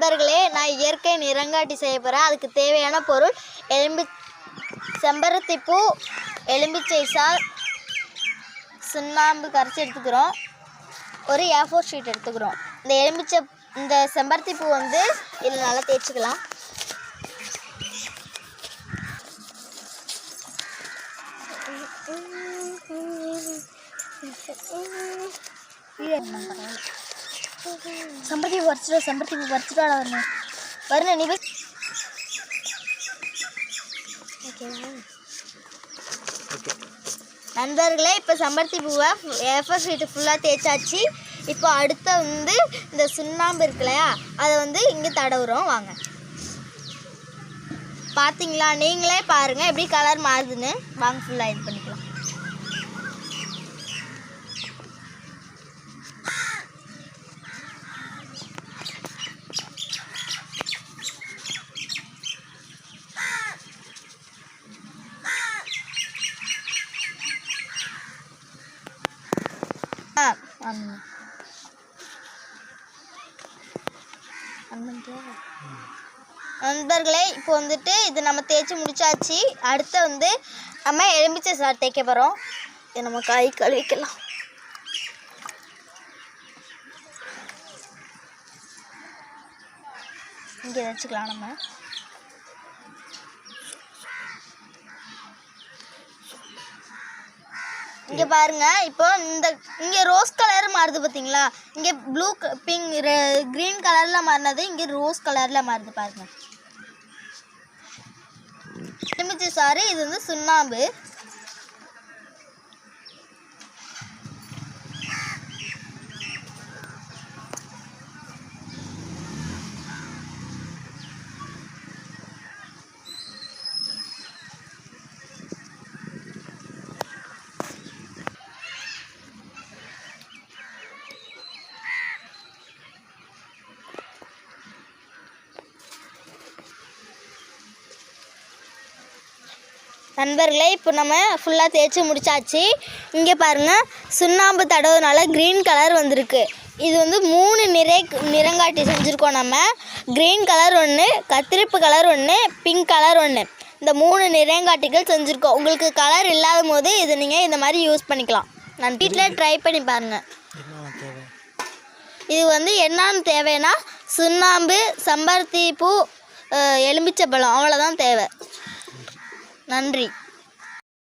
நண்பர்களே, நான் இயற்கை நிறங்காட்டி செய்ய போகிறேன். அதுக்கு தேவையான பொருள் செம்பருத்திப்பூ, எலும்பிச்சை சாறு, சுண்ணாம்பு கரைச்சி எடுத்துக்கிறோம். ஒரு A4 ஷீட் எடுத்துக்கிறோம். இந்த செம்பருத்திப்பூ வந்து இதில் நல்லா தேய்ச்சிக்கலாம். செம்பருத்தி பறிச்சுட்டு வரணும் நீ நண்பர்களே. இப்போ செம்பருத்தி பூவை A4 ஷீட்டு ஃபுல்லாக தேய்ச்சாச்சு. இப்போ அடுத்த வந்து இந்த சுண்ணாம்பு இருக்கு இல்லையா, அதை வந்து இங்கே தடவுறோம். வாங்க பார்த்தீங்களா, நீங்களே பாருங்கள் எப்படி கலர் மாறுதுன்னு. வாங்க ஃபுல்லாக இது பண்ணிக்கலாம். நண்பர்களே, இப்போ வந்துட்டு இது நம்ம தேய்ச்சி முடிச்சாச்சு. அடுத்து வந்து நம்ம எலும்பிச்சை சாறு தேய்க்க போகிறோம். இதை நம்ம கை கழுவிக்கலாம். இங்கே வச்சுக்கலாம். நம்ம இங்கே பாருங்க, இப்போ இங்கே ரோஸ் கலர் மாறுது பார்த்தீங்களா, இங்கே ப்ளூ பிங்க் க்ரீன் கலரில் மாறினது இங்கே ரோஸ் கலரில் மாறுது பாருங்க. எலுமிச்சை சாறு, இது வந்து சுண்ணாம்பு. நண்பர்களே, இப்போ நம்ம ஃபுல்லாக தேய்ச்சி முடிச்சாச்சு. இங்கே பாருங்கள், சுண்ணாம்பு தடவுனால க்ரீன் கலர் வந்திருக்கு. இது வந்து 3 நிறங்காட்டி செஞ்சுருக்கோம். நம்ம க்ரீன் கலர் ஒன்று, கத்திரிப்பு கலர் ஒன்று, பிங்க் கலர் ஒன்று, இந்த 3 நிறங்காட்டிகள் செஞ்சுருக்கோம். உங்களுக்கு கலர் இல்லாத போது இதை நீங்கள் இந்த மாதிரி யூஸ் பண்ணிக்கலாம். நான் வீட்டில் ட்ரை பண்ணி பாருங்கள். இது வந்து என்னன்னு தேவைன்னா சுண்ணாம்பு, செம்பருத்தி பூ, எலுமிச்சை பழம், அவ்வளோதான் தேவை. நன்றி.